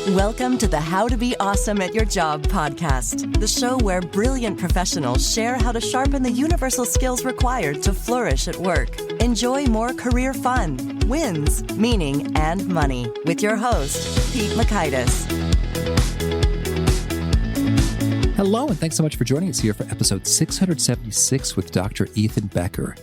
Welcome to the How to Be Awesome at Your Job podcast, the show where brilliant professionals share how to sharpen the universal skills required to flourish at work. Enjoy more career fun, wins, meaning, and money with your host, Pete Makaitis. Hello, and thanks so much for joining us here for episode 676 with Dr. Ethan Becker.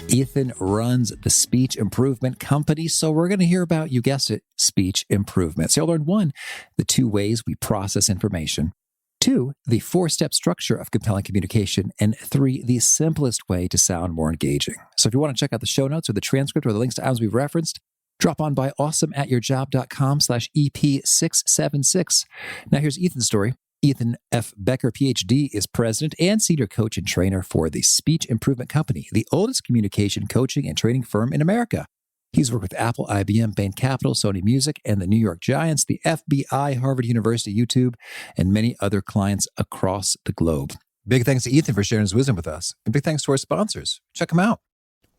Ethan runs the Speech Improvement Company, so we're going to hear about, you guessed it, speech improvement. So you'll learn 1, the 2 ways we process information, 2, the 4-step structure of compelling communication, and 3, the simplest way to sound more engaging. So if you want to check out the show notes or the transcript or the links to items we've referenced, drop on by awesomeatyourjob.com/EP676. Now here's Ethan's story. Ethan F. Becker, PhD, is president and senior coach and trainer for the Speech Improvement Company, the oldest communication coaching and training firm in America. He's worked with Apple, IBM, Bain Capital, Sony Music, and the New York Giants, the F.B.I., Harvard University, YouTube, and many other clients across the globe. Big thanks to Ethan for sharing his wisdom with us. And big thanks to our sponsors. Check them out.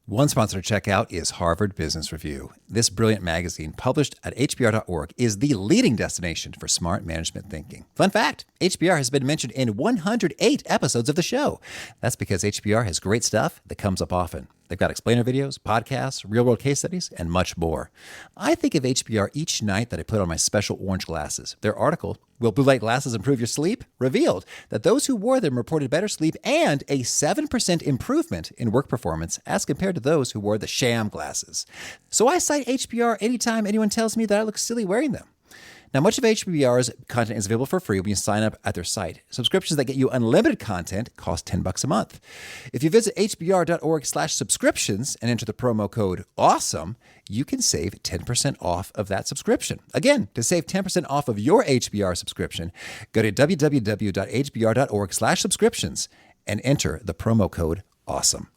One sponsor to check out is Harvard Business Review. This brilliant magazine, published at hbr.org, is the leading destination for smart management thinking. Fun fact, HBR has been mentioned in 108 episodes of the show. That's because HBR has great stuff that comes up often. They've got explainer videos, podcasts, real-world case studies, and much more. I think of HBR each night that I put on my special orange glasses. Their article, Will Blue Light Glasses Improve Your Sleep?, revealed that those who wore them reported better sleep and a 7% improvement in work performance as compared to those who wore the sham glasses. So I cite HBR anytime anyone tells me that I look silly wearing them. Now, much of HBR's content is available for free when you sign up at their site. Subscriptions that get you unlimited content cost $10 a month. If you visit hbr.org/subscriptions and enter the promo code AWESOME, you can save 10% off of that subscription. Again, to save 10% off of your HBR subscription, go to www.hbr.org/subscriptions and enter the promo code AWESOME.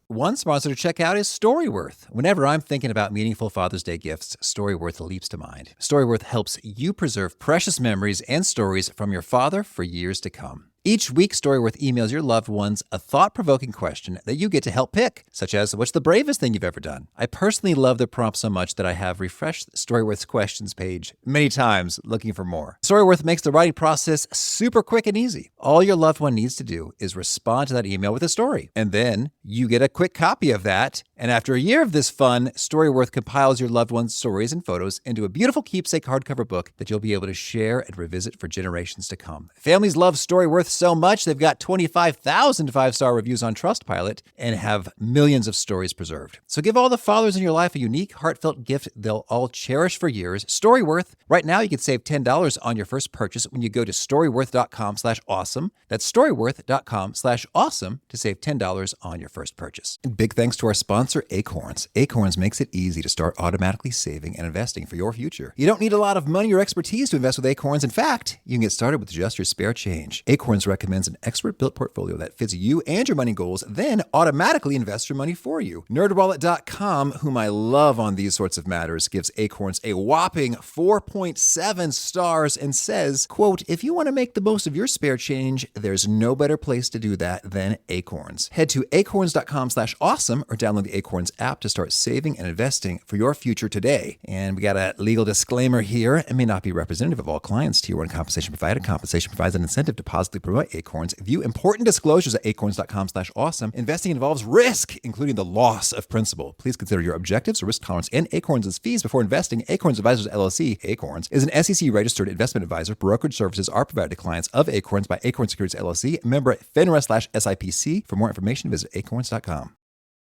One sponsor to check out is Storyworth. Whenever I'm thinking about meaningful Father's Day gifts, Storyworth leaps to mind. Storyworth helps you preserve precious memories and stories from your father for years to come. Each week, Storyworth emails your loved ones a thought-provoking question that you get to help pick, such as, what's the bravest thing you've ever done? I personally love the prompt so much that I have refreshed Storyworth's questions page many times looking for more. Storyworth makes the writing process super quick and easy. All your loved one needs to do is respond to that email with a story, and then you get a quick copy of that. And after a year of this fun, Storyworth compiles your loved one's stories and photos into a beautiful keepsake hardcover book that you'll be able to share and revisit for generations to come. Families love Storyworth so much, they've got 25,000 5-star reviews on Trustpilot and have millions of stories preserved. So give all the fathers in your life a unique, heartfelt gift they'll all cherish for years. Storyworth. Right now, you can save $10 on your first purchase when you go to storyworth.com/awesome. That's storyworth.com/awesome to save $10 on your first purchase. And big thanks to our sponsor, Acorns. Acorns makes it easy to start automatically saving and investing for your future. You don't need a lot of money or expertise to invest with Acorns. In fact, you can get started with just your spare change. Acorns recommends an expert-built portfolio that fits you and your money goals, then automatically invests your money for you. NerdWallet.com, whom I love on these sorts of matters, gives Acorns a whopping 4.7 stars and says, quote, if you want to make the most of your spare change, there's no better place to do that than Acorns. Head to acorns.com/awesome or download the Acorns app to start saving and investing for your future today. And we got a legal disclaimer here. It may not be representative of all clients. Tier 1 compensation provided. Compensation provides an incentive to positively promote Acorns. View important disclosures at acorns.com/awesome. Investing involves risk, including the loss of principal. Please consider your objectives, risk tolerance, and Acorns' fees before investing. Acorns Advisors LLC, Acorns, is an SEC-registered investment advisor. Brokerage services are provided to clients of Acorns by Acorns Securities LLC, member FINRA/SIPC. For more information, visit acorns.com.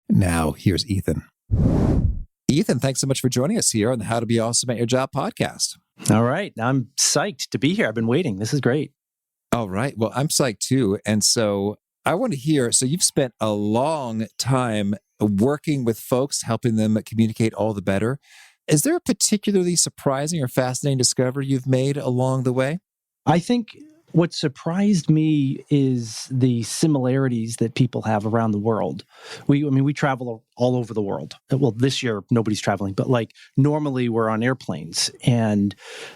Now, here's Ethan. Ethan, thanks so much for joining us here on the How to Be Awesome at Your Job podcast. All right. I'm psyched to be here. I've been waiting. This is great. All right. Well, I'm psyched too. And so I want to hear, so you've spent a long time working with folks, helping them communicate all the better. Is there a particularly surprising or fascinating discovery you've made along the way? I think what surprised me is the similarities that people have around the world. We travel all over the world. Well, this year, nobody's traveling, but like normally we're on airplanes, and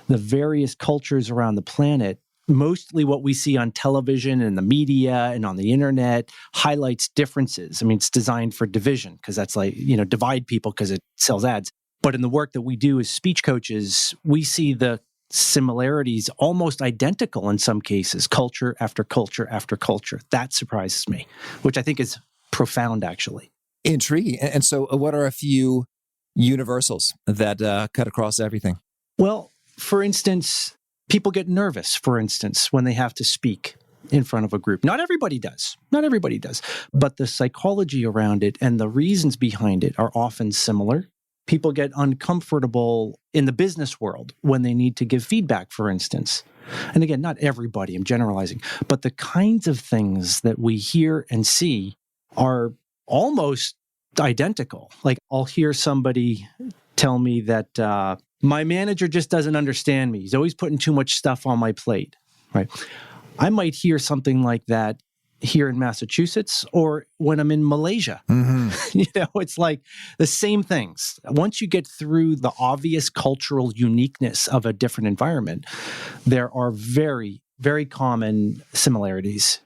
the various cultures around the planet, mostly what we see on television and the media and on the internet highlights differences. I mean, it's designed for division because that's like, divide people because it sells ads. But in the work that we do as speech coaches, we see the similarities almost identical in some cases, culture after culture after culture. That surprises me, which I think is profound, actually. Intriguing. And so what are a few universals that cut across everything? Well, for instance, people get nervous, for instance, when they have to speak in front of a group. Not everybody does. Not everybody does. But the psychology around it and the reasons behind it are often similar. People get uncomfortable in the business world when they need to give feedback, for instance. And again, not everybody, I'm generalizing, but the kinds of things that we hear and see are almost identical. Like I'll hear somebody tell me that my manager just doesn't understand me. He's always putting too much stuff on my plate, right? I might hear something like that here in Massachusetts or when I'm in Malaysia. It's like the same things. Once you get through the obvious cultural uniqueness of a different environment, there are very, very common similarities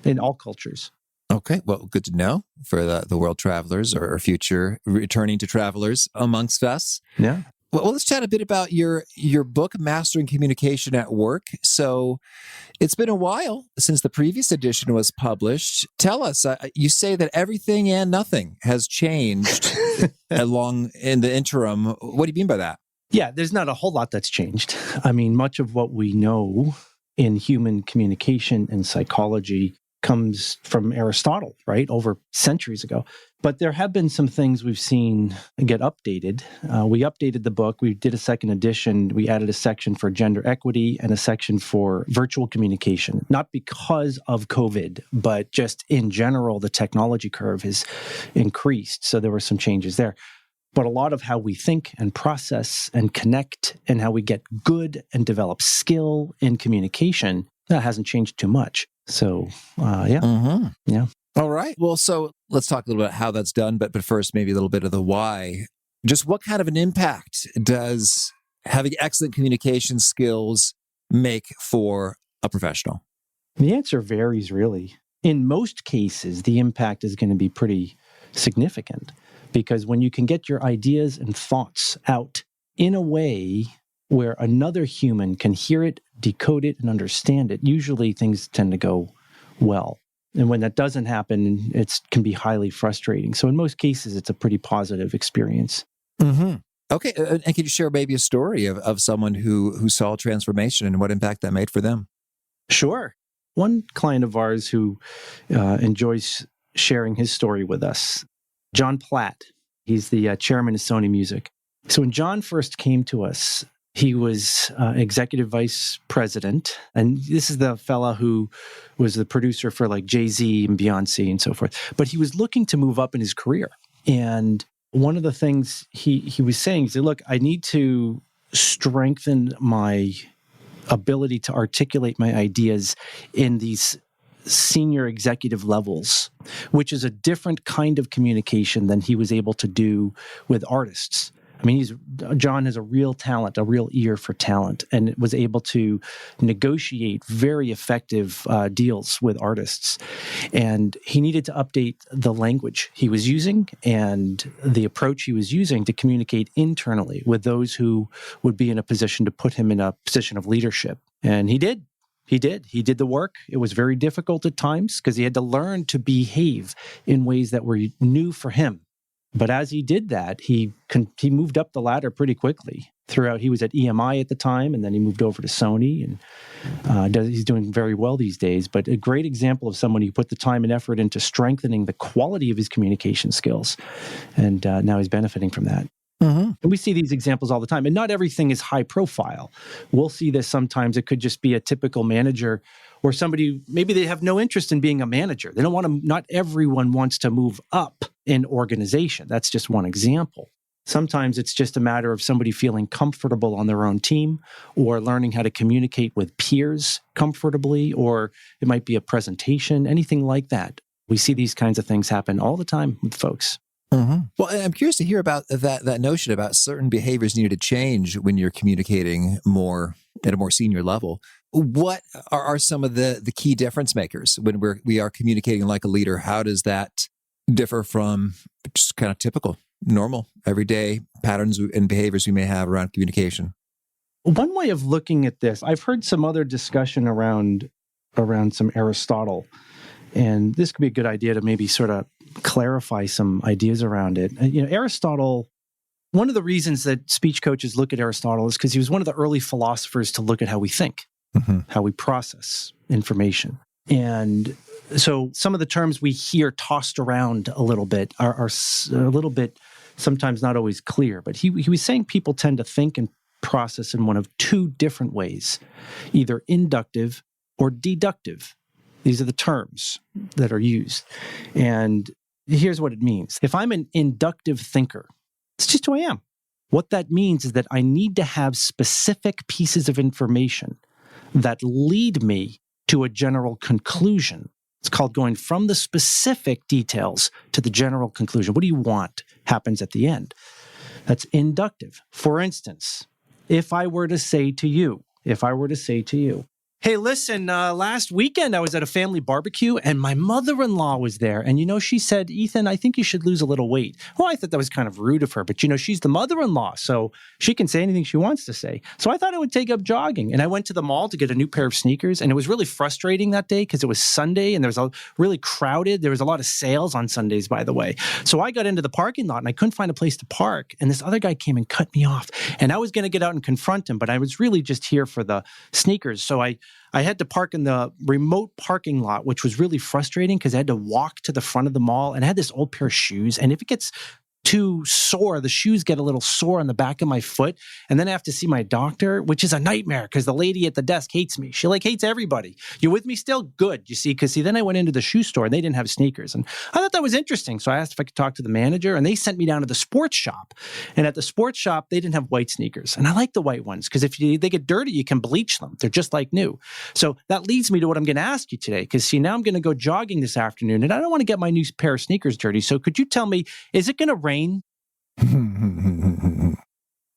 in all cultures. Okay, well, good to know for the world travelers or future returning to travelers amongst us. Yeah. Well, let's chat a bit about your book, Mastering Communication at Work. So it's been a while since the previous edition was published. Tell us, you say that everything and nothing has changed along in the interim. What do you mean by that? Yeah, there's not a whole lot that's changed. I mean, much of what we know in human communication and psychology comes from Aristotle, right? Over centuries ago. But there have been some things we've seen get updated. We updated the book. We did a second edition. We added a section for gender equity and a section for virtual communication, not because of COVID, but just in general, the technology curve has increased. So there were some changes there. But a lot of how we think and process and connect and how we get good and develop skill in communication, that hasn't changed too much. So, yeah. All right. Well, so let's talk a little bit how that's done. But first, maybe a little bit of the why. Just what kind of an impact does having excellent communication skills make for a professional? The answer varies, really. In most cases, the impact is going to be pretty significant because when you can get your ideas and thoughts out in a way where another human can hear it, decode it, and understand it, usually things tend to go well. And when that doesn't happen, it can be highly frustrating. So in most cases, it's a pretty positive experience. Okay. And can you share maybe a story of someone who saw transformation and what impact that made for them? Sure. One client of ours who enjoys sharing his story with us, John Platt, he's the chairman of Sony Music. So when John first came to us, he was executive vice president. And this is the fella who was the producer for like Jay-Z and Beyonce and so forth. But he was looking to move up in his career. And one of the things he was saying is, look, I need to strengthen my ability to articulate my ideas in these senior executive levels, which is a different kind of communication than he was able to do with artists. I mean, John has a real talent, a real ear for talent, and was able to negotiate very effective deals with artists. And he needed to update the language he was using and the approach he was using to communicate internally with those who would be in a position to put him in a position of leadership. And he did. He did the work. It was very difficult at times because he had to learn to behave in ways that were new for him. But as he did that, he moved up the ladder pretty quickly. Throughout, he was at EMI at the time, and then he moved over to Sony, and he's doing very well these days. But a great example of someone who put the time and effort into strengthening the quality of his communication skills, and now he's benefiting from that. And we see these examples all the time, and not everything is high profile. We'll see this sometimes. It could just be a typical manager or somebody, maybe they have no interest in being a manager. They don't want to, not everyone wants to move up in organization. That's just one example. Sometimes it's just a matter of somebody feeling comfortable on their own team or learning how to communicate with peers comfortably, or it might be a presentation, anything like that. We see these kinds of things happen all the time with folks. Well, I'm curious to hear about that notion about certain behaviors needed to change when you're communicating more at a more senior level. What are some of the key difference makers when we are communicating like a leader? How does that differ from just kind of typical, normal, everyday patterns and behaviors we may have around communication? One way of looking at this, I've heard some other discussion around some Aristotle, and this could be a good idea to maybe sort of clarify some ideas around it. Aristotle, one of the reasons that speech coaches look at Aristotle is because he was one of the early philosophers to look at how we think, how we process information. And so some of the terms we hear tossed around a little bit are a little bit sometimes not always clear. But he was saying people tend to think and process in one of two different ways, either inductive or deductive. These are the terms that are used. And here's what it means. If I'm an inductive thinker, it's just who I am. What that means is that I need to have specific pieces of information that lead me to a general conclusion. It's called going from the specific details to the general conclusion. What do you want happens at the end? That's inductive. For instance, if I were to say to you, hey, listen, last weekend I was at a family barbecue and my mother-in-law was there. And, she said, Ethan, I think you should lose a little weight. Well, I thought that was kind of rude of her, but, she's the mother-in-law, so she can say anything she wants to say. So I thought I would take up jogging. And I went to the mall to get a new pair of sneakers. And it was really frustrating that day because it was Sunday and there was really crowded. There was a lot of sales on Sundays, by the way. So I got into the parking lot and I couldn't find a place to park. And this other guy came and cut me off. And I was going to get out and confront him, but I was really just here for the sneakers. So I had to park in the remote parking lot, which was really frustrating because I had to walk to the front of the mall and I had this old pair of shoes. And if it gets too sore, the shoes get a little sore on the back of my foot. And then I have to see my doctor, which is a nightmare because the lady at the desk hates me. She hates everybody. You with me still? Good. You see, because then I went into the shoe store and they didn't have sneakers. And I thought that was interesting. So I asked if I could talk to the manager and they sent me down to the sports shop. And at the sports shop, they didn't have white sneakers. And I like the white ones because if they get dirty, you can bleach them. They're just like new. So that leads me to what I'm going to ask you today. Because now I'm going to go jogging this afternoon and I don't want to get my new pair of sneakers dirty. So could you tell me, is it going to rain?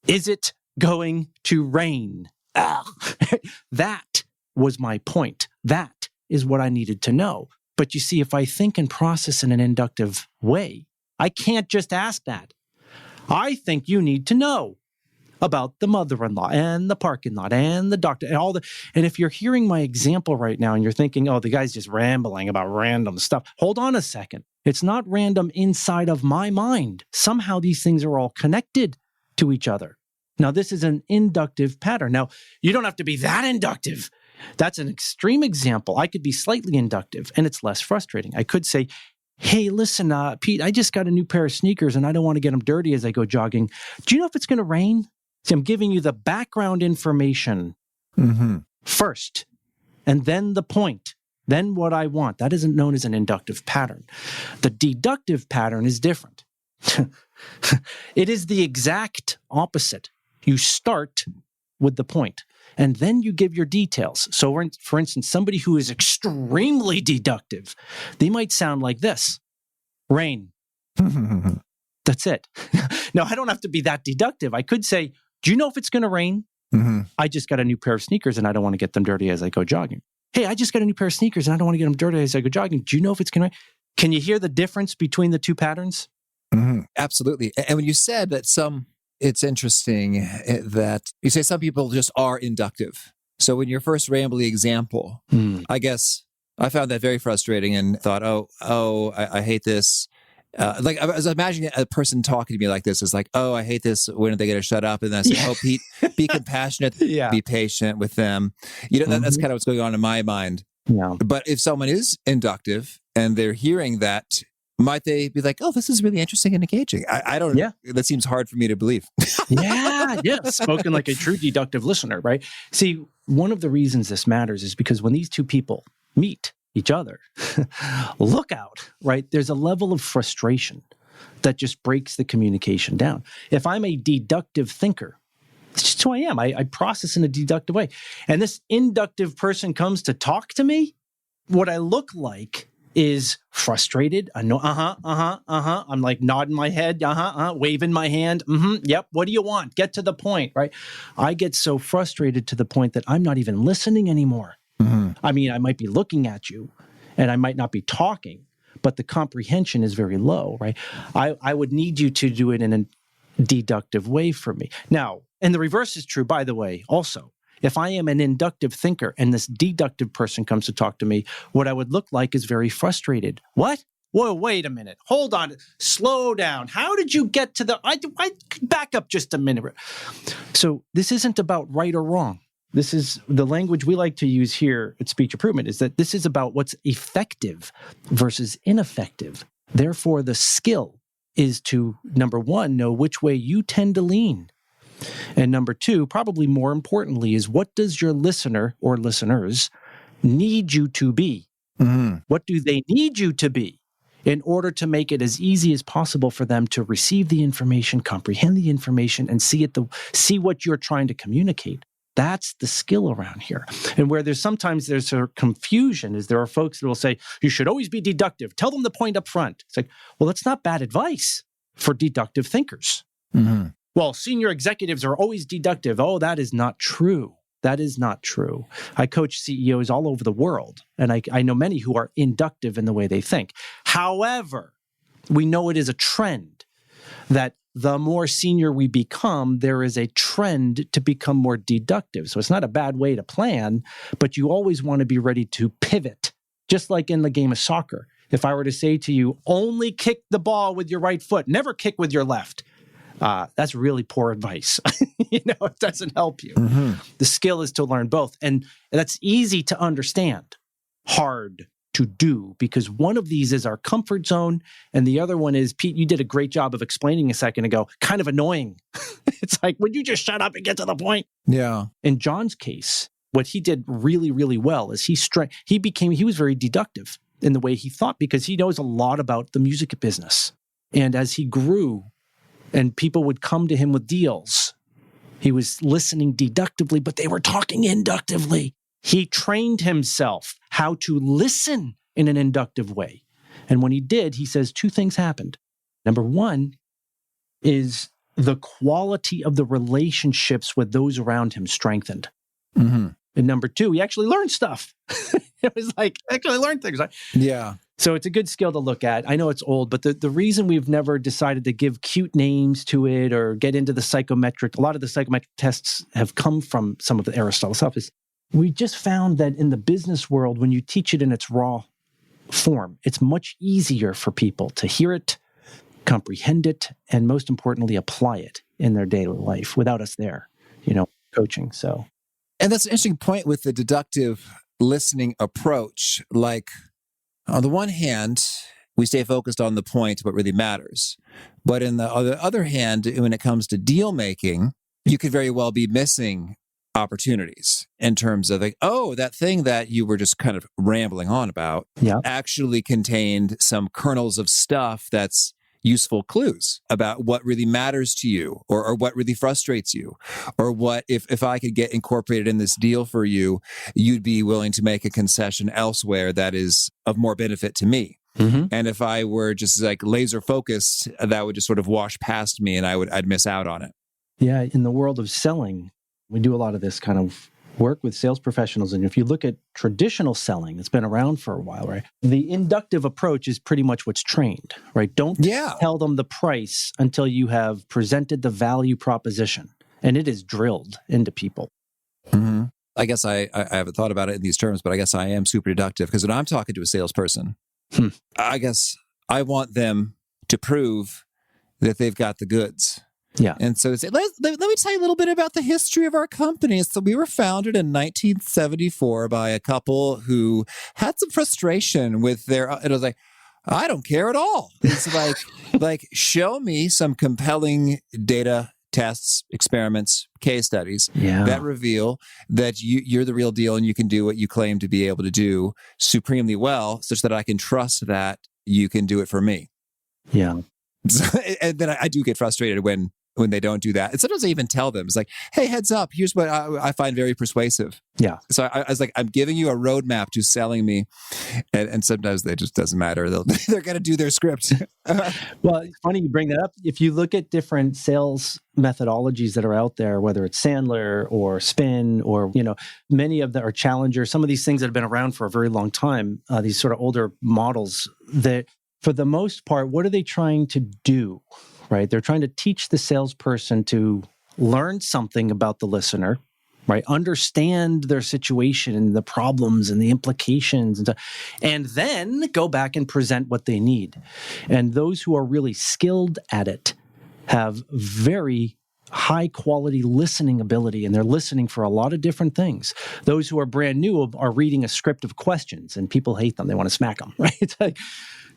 Is it going to rain? That was my point. That is what I needed to know. But you see, if I think and process in an inductive way, I can't just ask that. I think you need to know about the mother-in-law and the parking lot and the doctor and and if you're hearing my example right now and you're thinking, oh, the guy's just rambling about random stuff. Hold on a second. It's not random inside of my mind. Somehow these things are all connected to each other. Now, this is an inductive pattern. Now, you don't have to be that inductive. That's an extreme example. I could be slightly inductive and it's less frustrating. I could say, hey, listen, Pete, I just got a new pair of sneakers and I don't want to get them dirty as I go jogging. Do you know if it's going to rain? See, I'm giving you the background information first, and then the point, then what I want. That isn't known as an inductive pattern. The deductive pattern is different. It is the exact opposite. You start with the point, and then you give your details. So, for instance, somebody who is extremely deductive, they might sound like this. Rain. That's it. Now, I don't have to be that deductive. I could say, do you know if it's going to rain? I just got a new pair of sneakers and I don't want to get them dirty as I go jogging. Hey, I just got a new pair of sneakers and I don't want to get them dirty as I go jogging. Do you know if it's going to rain? Can you hear the difference between the two patterns? Absolutely. And when you said that it's interesting that you say some people just are inductive. So in your first rambly example, I guess I found that very frustrating and thought, I hate this. Like I was imagining a person talking to me like this is like, oh, I hate this. When are they going to shut up? And then I say, oh, Pete, be compassionate, be patient with them. That's kind of what's going on in my mind. Yeah. But if someone is inductive and they're hearing that, might they be like, oh, this is really interesting and engaging? I don't know. That seems hard for me to believe. Yeah. Spoken like a true deductive listener, right? See, one of the reasons this matters is because when these two people meet each other, look out, right? There's a level of frustration that just breaks the communication down. If I'm a deductive thinker, it's just who I am. I process in a deductive way. And this inductive person comes to talk to me, what I look like is frustrated. I know, I'm like nodding my head, waving my hand. Yep. What do you want? Get to the point, right? I get so frustrated to the point that I'm not even listening anymore. I mean, I might be looking at you and I might not be talking, but the comprehension is very low, right? I would need you to do it in a deductive way for me. Now, And the reverse is true, by the way, also. If I am an inductive thinker and this deductive person comes to talk to me, what I would look like is very frustrated. What? Whoa, wait a minute. Hold on. Slow down. How did you get to the... I back up just a minute. So this isn't about right or wrong. This is the language we like to use here at Speech Improvement, is that this is about what's effective versus ineffective. Therefore, the skill is to, number one, know which way you tend to lean. And number two, probably more importantly, is what does your listener or listeners need you to be? Mm-hmm. What do they need you to be in order to make it as easy as possible for them to receive the information, comprehend the information, and see what you're trying to communicate? That's the skill around here. And where there's a confusion is there are folks that will say, you should always be deductive. Tell them the point up front. It's like, well, that's not bad advice for deductive thinkers. Mm-hmm. Well, senior executives are always deductive. Oh, that is not true. That is not true. I coach CEOs all over the world, and I know many who are inductive in the way they think. However, we know it is a trend that the more senior we become, there is a trend to become more deductive. So it's not a bad way to plan, but you always want to be ready to pivot, just like in the game of soccer. If I were to say to you, only kick the ball with your right foot, never kick with your left, that's really poor advice. It doesn't help you. Mm-hmm. The skill is to learn both. And that's easy to understand, hard to do, because one of these is our comfort zone. And the other one is, Pete, you did a great job of explaining a second ago, kind of annoying. It's like, would you just shut up and get to the point? Yeah. In John's case, what he did really, really well is he was very deductive in the way he thought, because he knows a lot about the music business. And as he grew and people would come to him with deals, he was listening deductively, but they were talking inductively. He trained himself how to listen in an inductive way. And when he did, he says two things happened. Number one is the quality of the relationships with those around him strengthened. Mm-hmm. And number two, he actually learned stuff. It was like, actually learned things. Yeah. So it's a good skill to look at. I know it's old, but the reason we've never decided to give cute names to it or get into the psychometric, a lot of the psychometric tests have come from some of the Aristotle stuff, is we just found that in the business world, when you teach it in its raw form, it's much easier for people to hear it, comprehend it, and most importantly, apply it in their daily life without us there, coaching. So, and that's an interesting point with the deductive listening approach. Like, on the one hand, we stay focused on the point, what really matters. But on the other hand, when it comes to deal making, you could very well be missing opportunities in terms of like, oh, that thing that you were just kind of rambling on about actually contained some kernels of stuff that's useful clues about what really matters to you, or what really frustrates you, or what if I could get incorporated in this deal for you, you'd be willing to make a concession elsewhere that is of more benefit to me. Mm-hmm. And if I were just like laser focused, that would just sort of wash past me and I'd miss out on it. Yeah, in the world of selling, we do a lot of this kind of work with sales professionals. And if you look at traditional selling, it's been around for a while, right? The inductive approach is pretty much what's trained, right? Don't tell them the price until you have presented the value proposition. And it is drilled into people. Mm-hmm. I guess I haven't thought about it in these terms, but I guess I am super deductive, because when I'm talking to a salesperson, I guess I want them to prove that they've got the goods. Yeah. And so let me tell you a little bit about the history of our company. So we were founded in 1974 by a couple who had some frustration with and I was like, I don't care at all. It's like show me some compelling data, tests, experiments, case studies that reveal that you're the real deal and you can do what you claim to be able to do supremely well, such that I can trust that you can do it for me. Yeah. And then I do get frustrated when they don't do that. And sometimes I even tell them, it's like, hey, heads up, here's what I find very persuasive. Yeah. So I was like, I'm giving you a roadmap to selling me. And sometimes they just doesn't matter. They're going to do their script. Well, it's funny you bring that up. If you look at different sales methodologies that are out there, whether it's Sandler or Spin or, many of them are Challenger, some of these things that have been around for a very long time, these sort of older models that for the most part, what are they trying to do? Right? They're trying to teach the salesperson to learn something about the listener, right? Understand their situation and the problems and the implications, and then go back and present what they need. And those who are really skilled at it have very high quality listening ability, and they're listening for a lot of different things. Those who are brand new are reading a script of questions, and people hate them. They want to smack them, right? It's like,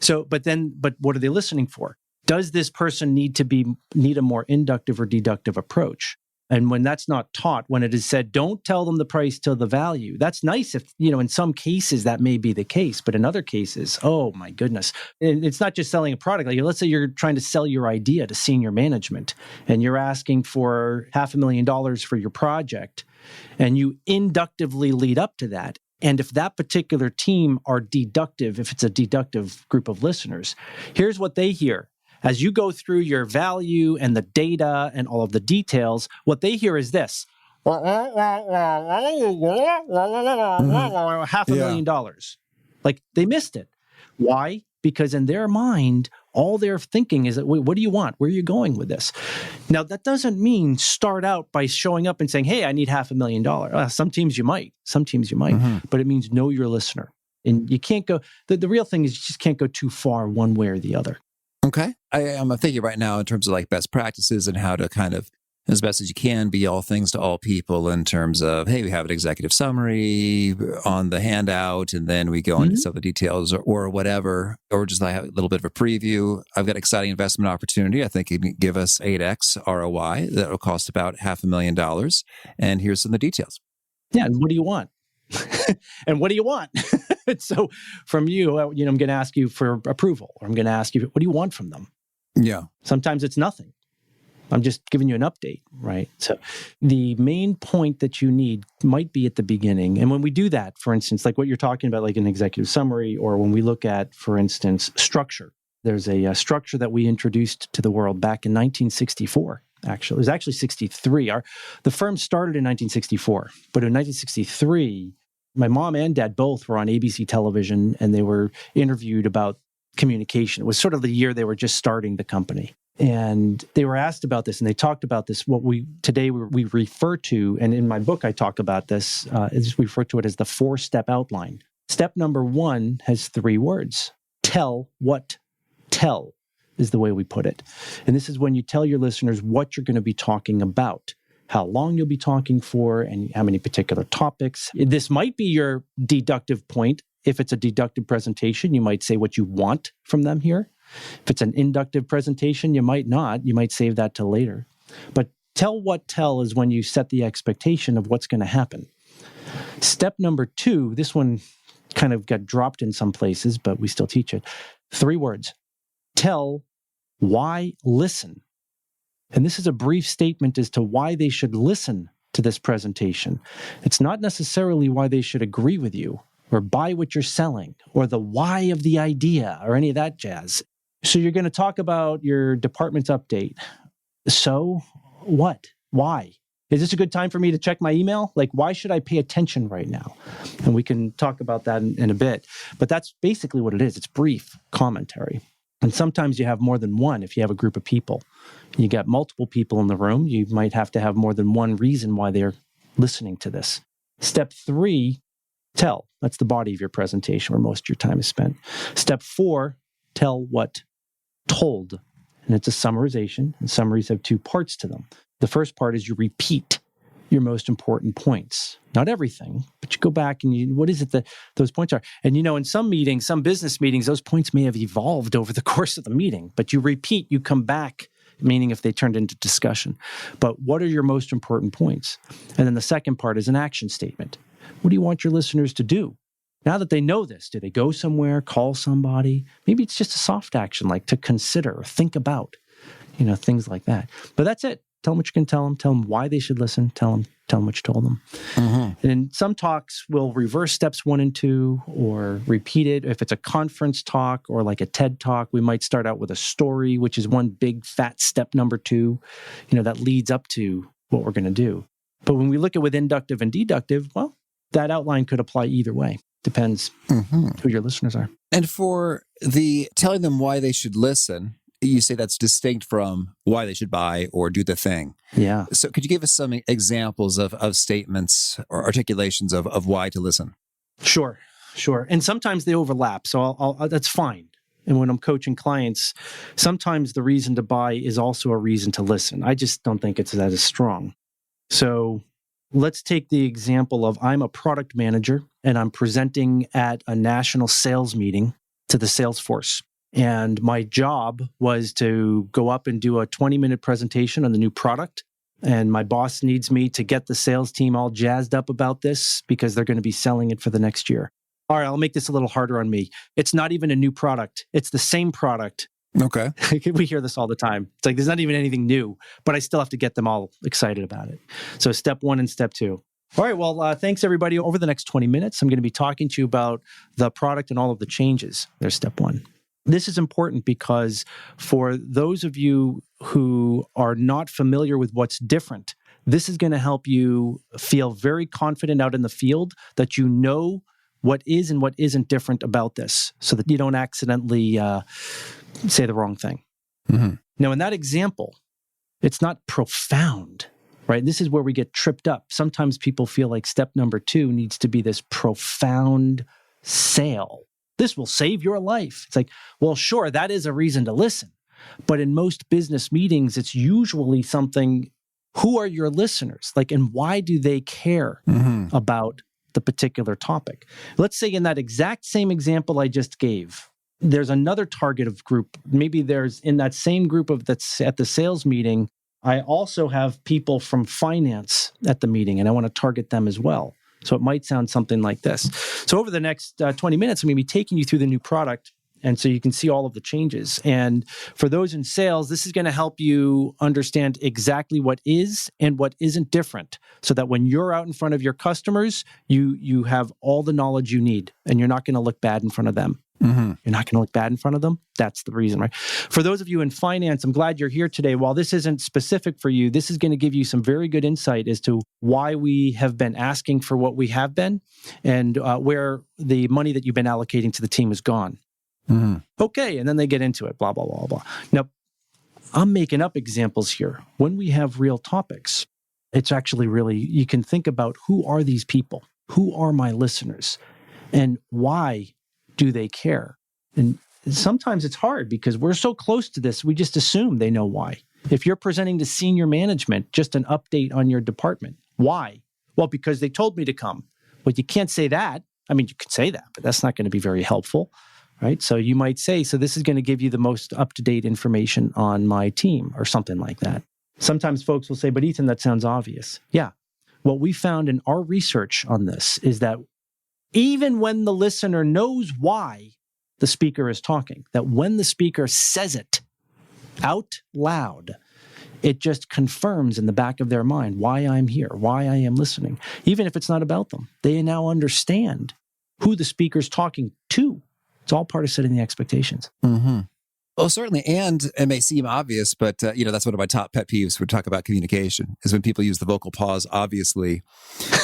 but what are they listening for? Does this person need a more inductive or deductive approach? And when that's not taught, when it is said, don't tell them the price till the value, that's nice if, in some cases that may be the case, but in other cases, oh my goodness. And it's not just selling a product. Like, let's say you're trying to sell your idea to senior management and you're asking for $500,000 for your project, and you inductively lead up to that. And if that particular team are deductive, if it's a deductive group of listeners, here's what they hear. As you go through your value and the data and all of the details, what they hear is this. $500,000. Like, they missed it. Why? Because in their mind, all they're thinking is, what do you want? Where are you going with this? Now, that doesn't mean start out by showing up and saying, hey, I need $500,000. Some teams you might, but it means know your listener. And you can't go, the real thing is you just can't go too far one way or the other. Okay. I'm thinking right now in terms of like best practices and how to kind of, as best as you can, be all things to all people in terms of, hey, we have an executive summary on the handout, and then we go into some of the details or whatever, or just like a little bit of a preview. I've got an exciting investment opportunity. I think it can give us 8x ROI. That will cost about $500,000. And here's some of the details. Yeah. And what do you want? And what do you want? So from you, I'm going to ask you for approval, or I'm going to ask you, what do you want from them? Yeah. Sometimes it's nothing. I'm just giving you an update, right? So the main point that you need might be at the beginning. And when we do that, for instance, like what you're talking about, like an executive summary, or when we look at, for instance, structure, there's a structure that we introduced to the world back in 1964. Actually, it was actually 63. The firm started in 1964, but in 1963, my mom and dad both were on ABC television, and they were interviewed about communication. It was sort of the year they were just starting the company. And they were asked about this, and they talked about this, what we refer to, and in my book I talk about this, is we refer to it as the 4-step outline. Step number 1 has 3 words. Tell what tell is the way we put it. And this is when you tell your listeners what you're going to be talking about, how long you'll be talking for, and how many particular topics. This might be your deductive point. If it's a deductive presentation, you might say what you want from them here. If it's an inductive presentation, you might not. You might save that till later. But tell what tell is when you set the expectation of what's going to happen. Step number 2, this one kind of got dropped in some places, but we still teach it. 3 words. Tell why listen. And this is a brief statement as to why they should listen to this presentation. It's not necessarily why they should agree with you or buy what you're selling or the why of the idea or any of that jazz. So you're going to talk about your department's update. So what? Why? Is this a good time for me to check my email? Like, why should I pay attention right now? And we can talk about that in a bit. But that's basically what it is. It's brief commentary. And sometimes you have more than one if you have a group of people. You got multiple people in the room. You might have to have more than one reason why they're listening to this. Step 3, tell. That's the body of your presentation where most of your time is spent. Step 4, tell what told. And it's a summarization. And summaries have 2 parts to them. The first part is you repeat your most important points. Not everything, but you go back and what is it that those points are? And in some meetings, some business meetings, those points may have evolved over the course of the meeting, but you repeat, you come back, meaning if they turned into discussion. But what are your most important points? And then the second part is an action statement. What do you want your listeners to do? Now that they know this, do they go somewhere, call somebody? Maybe it's just a soft action, like to consider or think about, things like that. But that's it. Tell them what you can tell them why they should listen, tell them what you told them. Mm-hmm. And some talks will reverse steps 1 and 2 or repeat it. If it's a conference talk or like a TED talk, we might start out with a story, which is one big fat step number 2, that leads up to what we're going to do. But when we look at with inductive and deductive, well, that outline could apply either way. Depends who your listeners are. And for the telling them why they should listen, you say that's distinct from why they should buy or do the thing. Yeah. So could you give us some examples of statements or articulations of why to listen? Sure. And sometimes they overlap. So that's fine. And when I'm coaching clients, sometimes the reason to buy is also a reason to listen. I just don't think it's that as strong. So let's take the example of I'm a product manager and I'm presenting at a national sales meeting to the sales force. And my job was to go up and do a 20-minute presentation on the new product. And my boss needs me to get the sales team all jazzed up about this because they're going to be selling it for the next year. All right, I'll make this a little harder on me. It's not even a new product. It's the same product. Okay. We hear this all the time. It's like there's not even anything new, but I still have to get them all excited about it. So step 1 and step 2. All right, well, thanks everybody. Over the next 20 minutes, I'm going to be talking to you about the product and all of the changes. There's step 1. This is important because for those of you who are not familiar with what's different, this is going to help you feel very confident out in the field that you know what is and what isn't different about this so that you don't accidentally say the wrong thing. Mm-hmm. Now, in that example, it's not profound, right? This is where we get tripped up. Sometimes people feel like step number 2 needs to be this profound sale. This will save your life. It's like, well, sure, that is a reason to listen. But in most business meetings, it's usually something, who are your listeners? Like, and why do they care about the particular topic? Let's say in that exact same example I just gave, there's another target of group. Maybe there's in that same group of that's at the sales meeting, I also have people from finance at the meeting and I want to target them as well. So it might sound something like this. So over the next 20 minutes, I'm going to be taking you through the new product. And so you can see all of the changes. And for those in sales, this is going to help you understand exactly what is and what isn't different so that when you're out in front of your customers, you have all the knowledge you need and you're not going to look bad in front of them. Mm-hmm. You're not going to look bad in front of them. That's the reason, right? For those of you in finance, I'm glad you're here today. While this isn't specific for you, this is going to give you some very good insight as to why we have been asking for what we have been and where the money that you've been allocating to the team is gone. Mm-hmm. Okay, and then they get into it, blah, blah, blah, blah. Now, I'm making up examples here. When we have real topics, it's actually really, you can think about who are these people? Who are my listeners? And why do they care? And sometimes it's hard because we're so close to this, we just assume they know why. If you're presenting to senior management, just an update on your department. Why? Well, because they told me to come. Well, you can't say that. I mean, you could say that, but that's not going to be very helpful. Right? So you might say, so this is going to give you the most up-to-date information on my team or something like that. Sometimes folks will say, but Ethan, that sounds obvious. Yeah. What we found in our research on this is that even when the listener knows why the speaker is talking, that when the speaker says it out loud, it just confirms in the back of their mind why I'm here, why I am listening, even if it's not about them. They now understand who the speaker's talking to. It's all part of setting the expectations. Mm-hmm. Well, certainly. And it may seem obvious, but that's one of my top pet peeves when we talk about communication is when people use the vocal pause, obviously,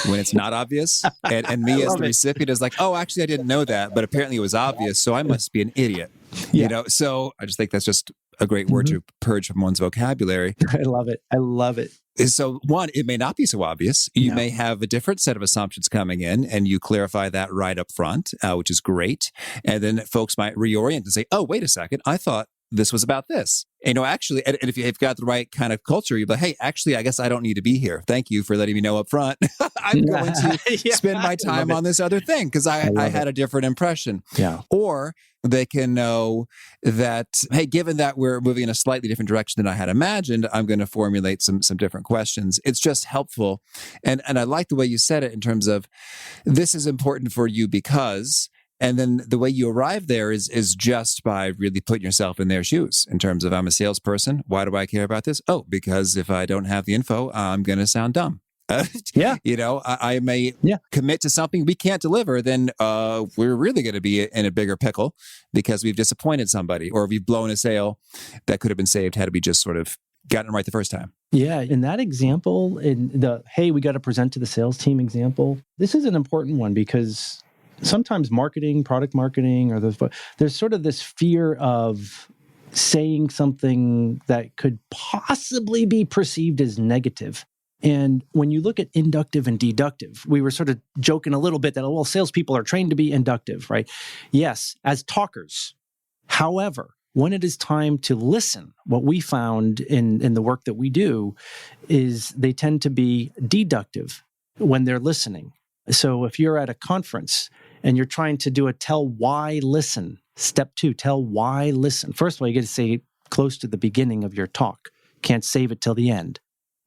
when it's not obvious. And me as the recipient is like, oh, actually, I didn't know that, but apparently it was obvious. So I must be an idiot. Yeah. So I just think that's just a great word to purge from one's vocabulary. I love it. So one, it may not be so obvious. You may have a different set of assumptions coming in and you clarify that right up front, which is great. And then folks might reorient and say, oh, wait a second. I thought this was about this. Actually, and if you've got the right kind of culture, you'll be like, hey, actually, I guess I don't need to be here. Thank you for letting me know up front. I'm going to spend my time on this other thing because I had a different impression. Yeah. Or they can know that, hey, given that we're moving in a slightly different direction than I had imagined, I'm going to formulate some different questions. It's just helpful. And I like the way you said it in terms of this is important for you because... And then the way you arrive there is just by really putting yourself in their shoes in terms of I'm a salesperson. Why do I care about this? Oh, because if I don't have the info, I'm going to sound dumb. I may commit to something we can't deliver, then we're really going to be in a bigger pickle because we've disappointed somebody or we've blown a sale that could have been saved had we just sort of gotten it right the first time. Yeah. In that example, in the, hey, we got to present to the sales team example, this is an important one because sometimes marketing, product marketing, or there's sort of this fear of saying something that could possibly be perceived as negative. And when you look at inductive and deductive, we were sort of joking a little bit that, well, salespeople are trained to be inductive, right? Yes, as talkers. However, when it is time to listen, what we found in the work that we do is they tend to be deductive when they're listening. So if you're at a conference and you're trying to do a tell why listen, step 2, tell why listen. First of all, you get to say it close to the beginning of your talk. Can't save it till the end.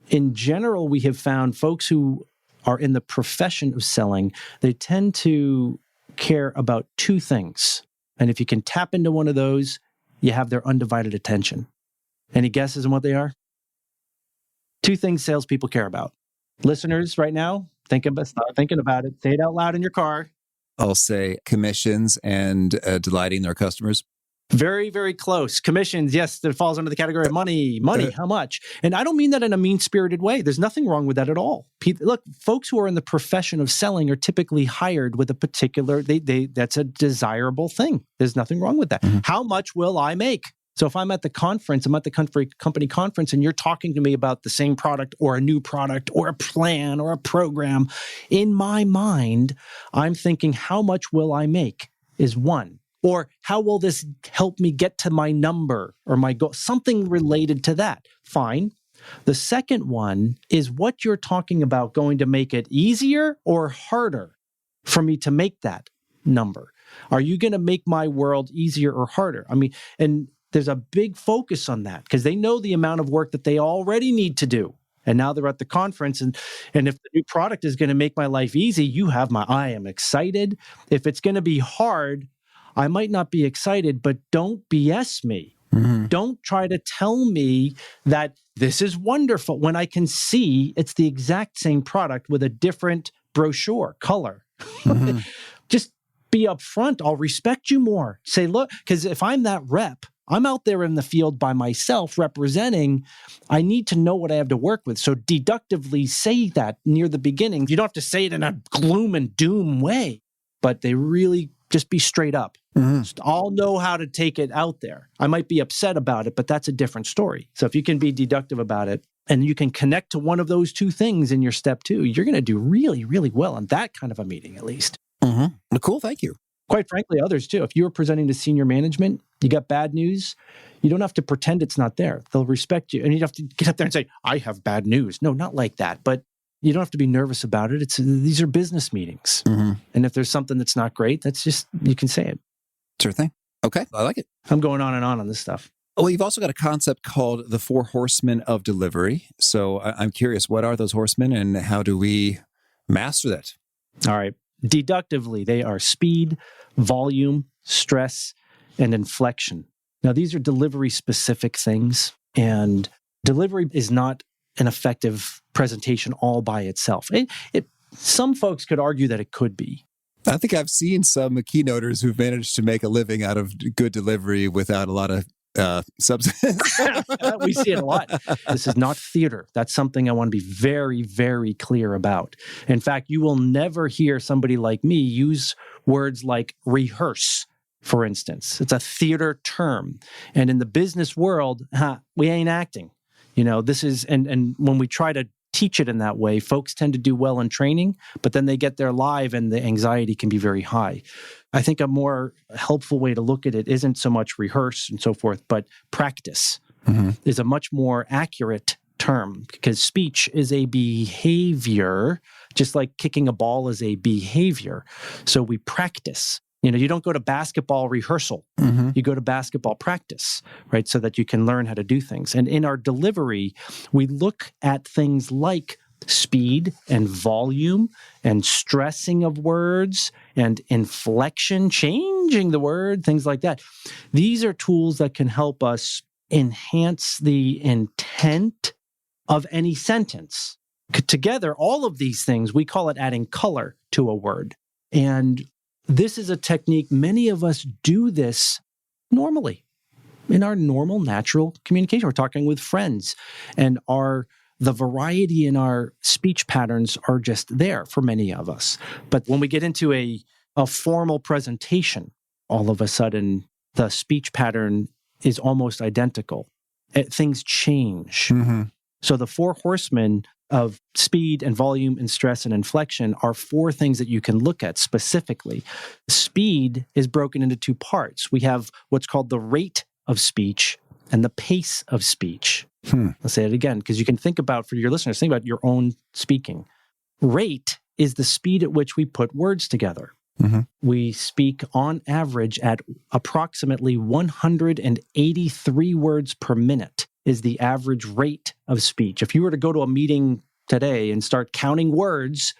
In general, we have found folks who are in the profession of selling, they tend to care about 2 things. And if you can tap into one of those, you have their undivided attention. Any guesses on what they are? 2 things salespeople care about. Listeners, right now, start thinking about it. Say it out loud in your car. I'll say commissions and delighting their customers. Very, very close. Commissions, yes, that falls under the category of money. Money, how much? And I don't mean that in a mean-spirited way. There's nothing wrong with that at all. Look, folks who are in the profession of selling are typically hired with a particular, that's a desirable thing. There's nothing wrong with that. Mm-hmm. How much will I make? So if I'm at the conference, I'm at the company conference, and you're talking to me about the same product or a new product or a plan or a program, in my mind, I'm thinking, how much will I make is one. Or how will this help me get to my number or my goal? Something related to that. Fine. The second one is what you're talking about going to make it easier or harder for me to make that number. Are you going to make my world easier or harder? I mean, and there's a big focus on that because they know the amount of work that they already need to do. And now they're at the conference, and if the new product is going to make my life easy, I am excited. If it's going to be hard, I might not be excited, but don't BS me. Mm-hmm. Don't try to tell me that this is wonderful when I can see it's the exact same product with a different brochure color. Mm-hmm. Just be upfront. I'll respect you more. Say, look, because if I'm that rep, I'm out there in the field by myself representing, I need to know what I have to work with. So deductively say that near the beginning. You don't have to say it in a gloom and doom way, but they really just be straight up. Mm-hmm. I'll know how to take it out there. I might be upset about it, but that's a different story. So if you can be deductive about it and you can connect to one of those 2 things in your step 2, you're going to do really, really well in that kind of a meeting, at least. Mm-hmm. Well, cool. Thank you. Quite frankly, others too. If you're presenting to senior management, you got bad news, you don't have to pretend it's not there. They'll respect you. And you don't have to get up there and say, I have bad news. No, not like that. But you don't have to be nervous about it. These are business meetings. Mm-hmm. And if there's something that's not great, that's just, you can say it. Sure thing. Okay. I like it. I'm going on and on this stuff. Well, you've also got a concept called the 4 horsemen of delivery. So I'm curious, what are those horsemen and how do we master that? All right. Deductively, they are speed, volume, stress, and inflection. Now, these are delivery-specific things, and delivery is not an effective presentation all by itself. Some folks could argue that it could be. I think I've seen some keynoters who've managed to make a living out of good delivery without a lot of substance. We see it a lot. This is not theater. That's something I want to be very, very clear about. In fact, you will never hear somebody like me use words like rehearse, for instance. It's a theater term. And in the business world, we ain't acting. This is, and when we try to teach it in that way, folks tend to do well in training, but then they get there live and the anxiety can be very high. I think a more helpful way to look at it isn't so much rehearse and so forth, but practice is a much more accurate term because speech is a behavior, just like kicking a ball is a behavior. So we practice. You don't go to basketball rehearsal. Mm-hmm. You go to basketball practice, right? So that you can learn how to do things. And in our delivery, we look at things like speed and volume and stressing of words and inflection, changing the word, things like that. These are tools that can help us enhance the intent of any sentence. Together, all of these things, we call it adding color to a word. And this is a technique, many of us do this normally in our normal, natural communication. We're talking with friends, and the variety in our speech patterns are just there for many of us. But when we get into a formal presentation, all of a sudden, the speech pattern is almost identical. Things change. Mm-hmm. So the 4 horsemen of speed and volume and stress and inflection are 4 things that you can look at specifically. Speed is broken into 2 parts. We have what's called the rate of speech and the pace of speech. I'll say it again, because you can think about, for your listeners, think about your own speaking. Rate is the speed at which we put words together. Mm-hmm. We speak on average at approximately 183 words per minute is the average rate of speech. If you were to go to a meeting today and start counting words,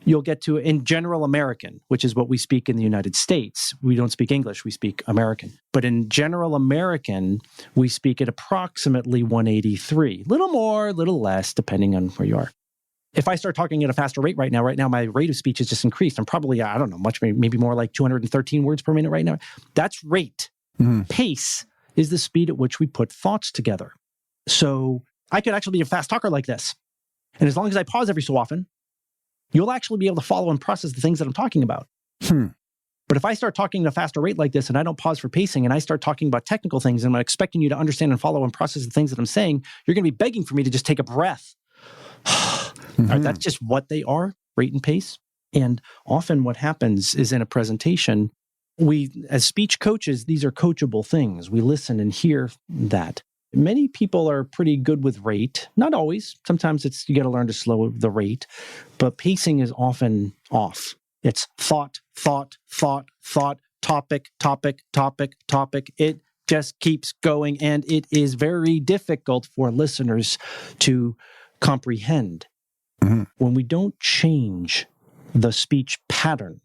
you'll get to, in general American, which is what we speak in the United States. We don't speak English, we speak American. But in general American, we speak at approximately 183. Little more, little less, depending on where you are. If I start talking at a faster rate right now my rate of speech has just increased. I'm probably, I don't know, maybe more like 213 words per minute right now. That's rate. Mm-hmm. Pace is the speed at which we put thoughts together. So I could actually be a fast talker like this. And as long as I pause every so often, you'll actually be able to follow and process the things that I'm talking about. But if I start talking at a faster rate like this and I don't pause for pacing and I start talking about technical things and I'm expecting you to understand and follow and process the things that I'm saying, you're going to be begging for me to just take a breath. All right, that's just what they are, rate and pace. And often what happens is in a presentation, we, as speech coaches, these are coachable things. We listen and hear that. Many people are pretty good with rate. Not always. Sometimes you got to learn to slow the rate, but pacing is often off. It's thought, topic. It just keeps going, and it is very difficult for listeners to comprehend. Mm-hmm. When we don't change the speech pattern,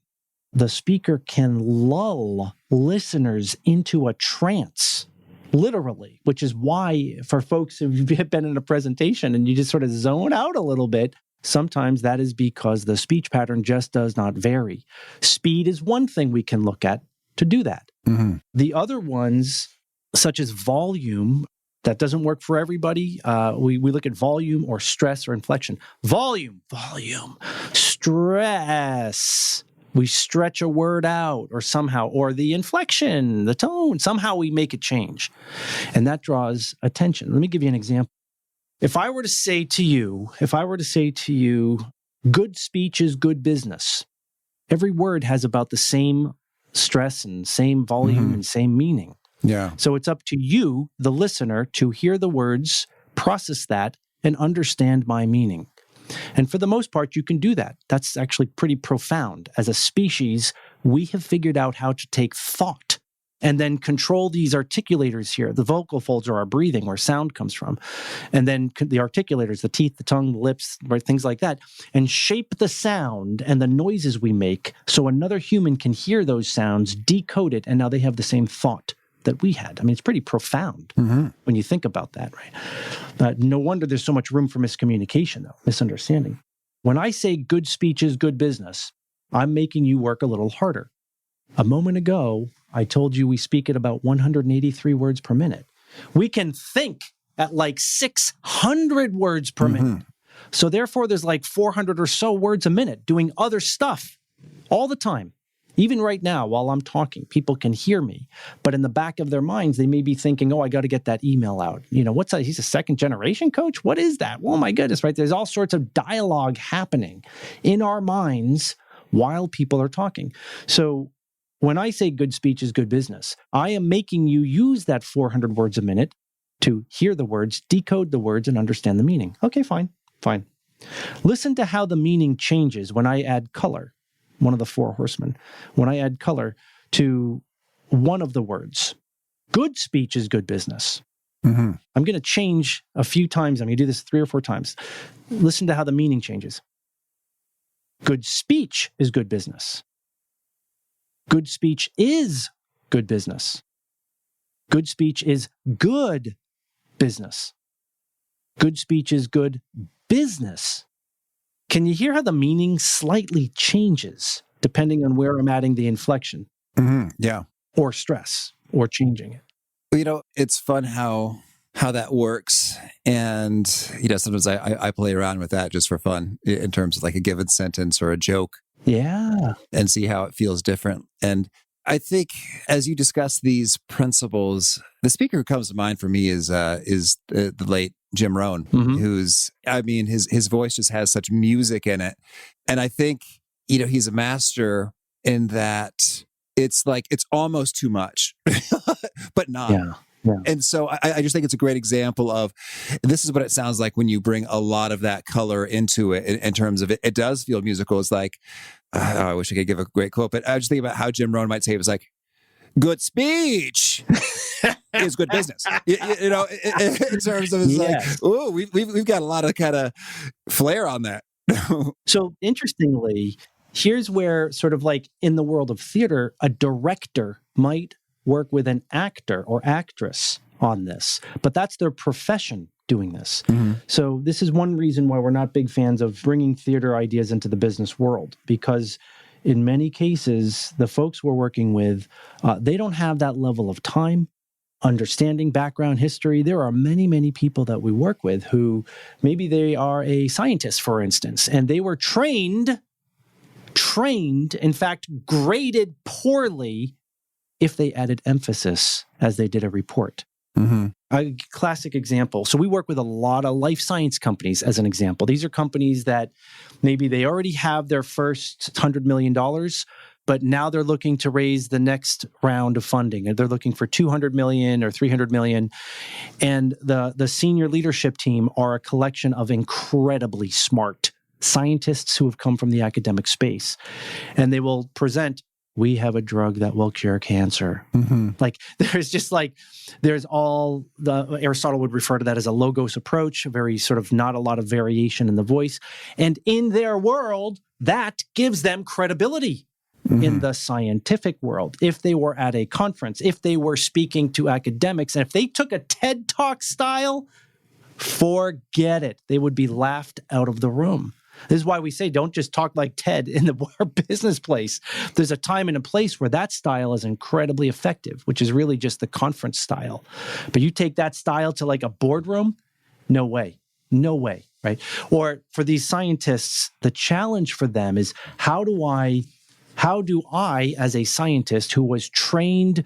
the speaker can lull listeners into a trance, literally, which is why for folks who've been in a presentation and you just sort of zone out a little bit, sometimes that is because the speech pattern just does not vary. Speed is one thing we can look at to do that. Mm-hmm. The other ones, such as volume, that doesn't work for everybody. We look at volume or stress or inflection. Volume, stress. We stretch a word out or somehow, or the inflection, the tone, somehow we make it change. And that draws attention. Let me give you an example. If I were to say to you, good speech is good business, every word has about the same stress and same volume and same meaning. Yeah. So it's up to you, the listener, to hear the words, process that, and understand my meaning. And for the most part, you can do that. That's actually pretty profound. As a species, we have figured out how to take thought and then control these articulators here. The vocal folds are our breathing, where sound comes from. And then the articulators, the teeth, the tongue, the lips, right, things like that, and shape the sound and the noises we make so another human can hear those sounds, decode it, and now they have the same thought that we had. I mean, it's pretty profound when you think about that, right? No wonder there's so much room for miscommunication, though, misunderstanding. When I say good speech is good business, I'm making you work a little harder. A moment ago, I told you we speak at about 183 words per minute. We can think at like 600 words per minute. So therefore, there's like 400 or so words a minute doing other stuff all the time. Even right now, while I'm talking, people can hear me. But in the back of their minds, they may be thinking, oh, I got to get that email out. You know, what's that? He's a second generation coach? What is that? Oh, my goodness, right? There's all sorts of dialogue happening in our minds while people are talking. So when I say good speech is good business, I am making you use that 400 words a minute to hear the words, decode the words, and understand the meaning. Okay, fine. Listen to how the meaning changes when I add color. One of the 4 horsemen, when I add color to one of the words. Good speech is good business. I'm going to change a few times. I'm going to do this 3 or 4 times. Listen to how the meaning changes. Good speech is good business. Good speech is good business. Good speech is good business. Good speech is good business. Can you hear how the meaning slightly changes depending on where I'm adding the inflection? Yeah. Or stress, or changing it? Well, you know, it's fun how that works. And, you know, sometimes I play around with that just for fun in terms of like a given sentence or a joke. Yeah. And see how it feels different. And I think as you discuss these principles, the speaker who comes to mind for me is the late Jim Rohn, who's, I mean, his voice just has such music in it. And I think, he's a master in that it's like, it's almost too much, but not. Yeah. Yeah. And so I just think it's a great example of, this is what it sounds like when you bring a lot of that color into it in terms of it does feel musical. It's like, I wish I could give a great quote, but I just think about how Jim Rohn might say it was like, good speech is good business. In terms of, it's like, oh, we've got a lot of kind of flair on that. So interestingly, here's where sort of like in the world of theater, a director might work with an actor or actress on this, but that's their profession doing this. So this is one reason why we're not big fans of bringing theater ideas into the business world, because in many cases, the folks we're working with, they don't have that level of time, understanding background history. There are many, many people that we work with who maybe they are a scientist, for instance, and they were trained, in fact, graded poorly if they added emphasis as they did a report. A classic example. So we work with a lot of life science companies as an example. These are companies that maybe they already have their first $100 million, but now they're looking to raise the next round of funding. And they're looking for $200 million or $300 million. And the senior leadership team are a collection of incredibly smart scientists who have come from the academic space. And they will present, we have a drug that will cure cancer. Like there's all Aristotle would refer to that as a logos approach, a very sort of not a lot of variation in the voice. And in their world, that gives them credibility in the scientific world. If they were at a conference, if they were speaking to academics, and if they took a TED Talk style, forget it. They would be laughed out of the room. This is why we say don't just talk like Ted in our business place. There's a time and a place where that style is incredibly effective, which is really just the conference style. But you take that style to like a boardroom, no way, right? Or for these scientists, the challenge for them is how do I, as a scientist who was trained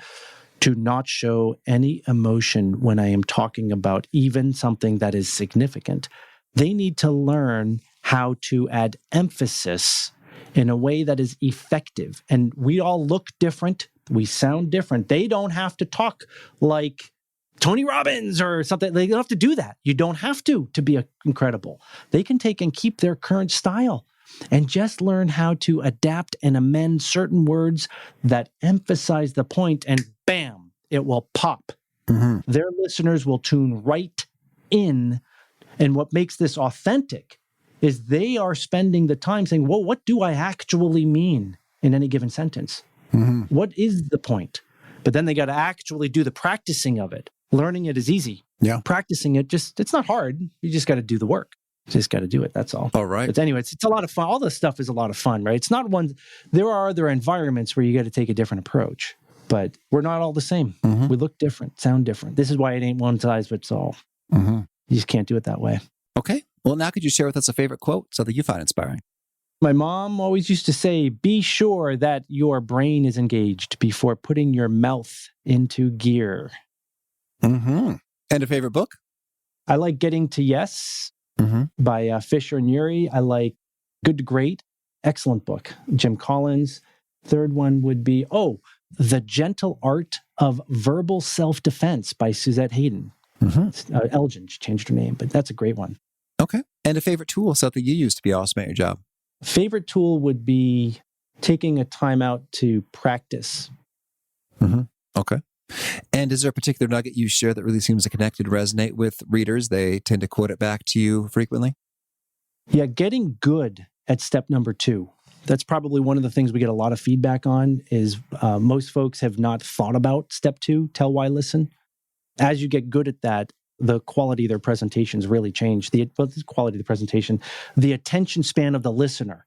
to not show any emotion when I am talking about even something that is significant, they need to learn how to add emphasis in a way that is effective. And we all look different. We sound different. They don't have to talk like Tony Robbins or something. They don't have to do that. You don't have to be incredible. They can take and keep their current style and just learn how to adapt and amend certain words that emphasize the point, and bam, it will pop. Their listeners will tune right in. And what makes this authentic is they are spending the time saying, well, what do I actually mean in any given sentence? What is the point? But then they got to actually do the practicing of it. Learning it is easy. Yeah. Practicing it, it's not hard. You just got to do the work. You just got to do it. That's all. All right. But anyway, it's a lot of fun. All this stuff is a lot of fun, right? It's not one. There are other environments where you got to take a different approach, but we're not all the same. We look different, sound different. This is why it ain't one size fits all. You just can't do it that way. Okay. Well, now could you share with us a favorite quote, something you find inspiring? My mom always used to say, be sure that your brain is engaged before putting your mouth into gear. And a favorite book? I like Getting to Yes by Fisher and Ury. I like Good to Great. Excellent book. Jim Collins. Third one would be, The Gentle Art of Verbal Self-Defense by Suzette Hayden. Elgin, she changed her name, but that's a great one. Okay. And a favorite tool, something you use to be awesome at your job? Favorite tool would be taking a time out to practice. Okay. And is there a particular nugget you share that really seems to connect and resonate with readers? They tend to quote it back to you frequently? Yeah, getting good at step number 2. That's probably one of the things we get a lot of feedback on is most folks have not thought about step 2, tell, why, listen. As you get good at that, the quality of their presentations really change. The quality of the presentation, the attention span of the listener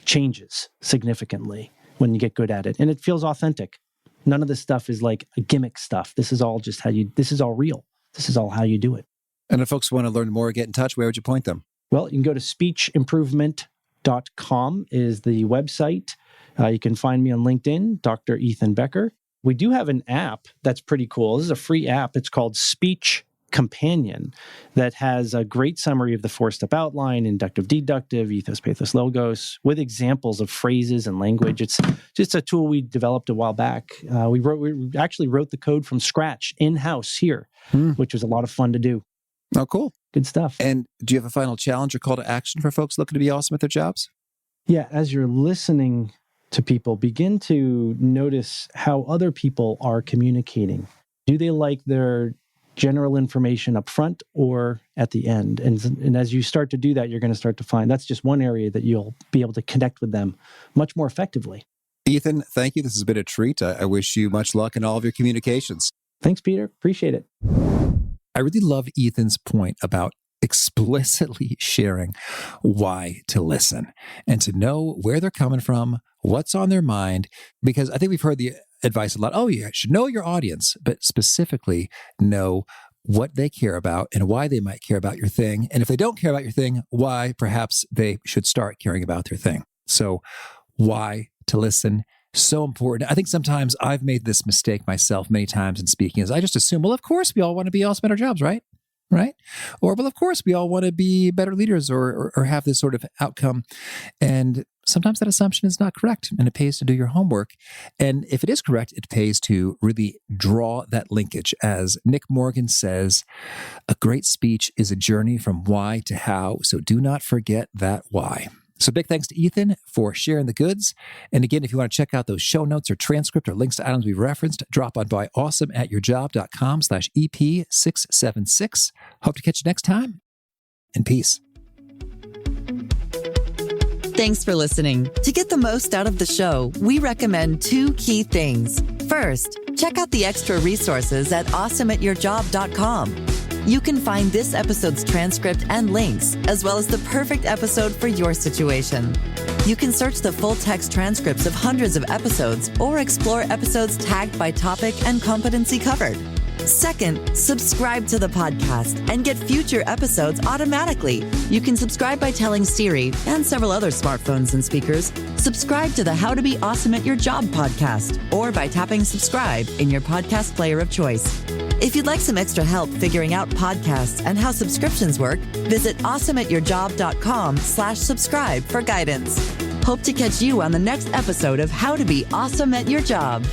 changes significantly when you get good at it. And it feels authentic. None of this stuff is like a gimmick stuff. This is all just this is all real. This is all how you do it. And if folks want to learn more, get in touch, where would you point them? Well, you can go to becketteducation.com is the website. You can find me on LinkedIn, Dr. Ethan Becker. We do have an app that's pretty cool. This is a free app. It's called Speech Companion that has a great summary of the 4-step outline, inductive, deductive, ethos, pathos, logos, with examples of phrases and language. It's just a tool we developed a while back. We actually wrote the code from scratch in-house here, which was a lot of fun to do. Oh, cool. Good stuff. And do you have a final challenge or call to action for folks looking to be awesome at their jobs? Yeah, as you're listening to people, begin to notice how other people are communicating. Do they like their general information up front or at the end? And as you start to do that, you're going to start to find that's just one area that you'll be able to connect with them much more effectively. Ethan, thank you. This has been a treat. I wish you much luck in all of your communications. Thanks, Peter. Appreciate it. I really love Ethan's point about explicitly sharing why to listen and to know where they're coming from, what's on their mind, because I think we've heard the advice a lot. Oh, you should know your audience, but specifically know what they care about and why they might care about your thing. And if they don't care about your thing, why perhaps they should start caring about their thing. So why to listen, so important. I think sometimes I've made this mistake myself many times in speaking, is I just assume, well, of course we all want to be awesome at our jobs, right? Right? Or, well, of course we all want to be better leaders or have this sort of outcome. And sometimes that assumption is not correct, and it pays to do your homework. And if it is correct, it pays to really draw that linkage. As Nick Morgan says, a great speech is a journey from why to how. So do not forget that why. So big thanks to Ethan for sharing the goods. And again, if you want to check out those show notes or transcript or links to items we've referenced, drop on by awesomeatyourjob.com/EP676. Hope to catch you next time. And peace. Thanks for listening. To get the most out of the show, we recommend 2 key things. First, check out the extra resources at awesomeatyourjob.com. You can find this episode's transcript and links, as well as the perfect episode for your situation. You can search the full text transcripts of hundreds of episodes or explore episodes tagged by topic and competency covered. Second, subscribe to the podcast and get future episodes automatically. You can subscribe by telling Siri and several other smartphones and speakers, subscribe to the How to Be Awesome at Your Job podcast, or by tapping subscribe in your podcast player of choice. If you'd like some extra help figuring out podcasts and how subscriptions work, visit awesomeatyourjob.com/subscribe for guidance. Hope to catch you on the next episode of How to Be Awesome at Your Job.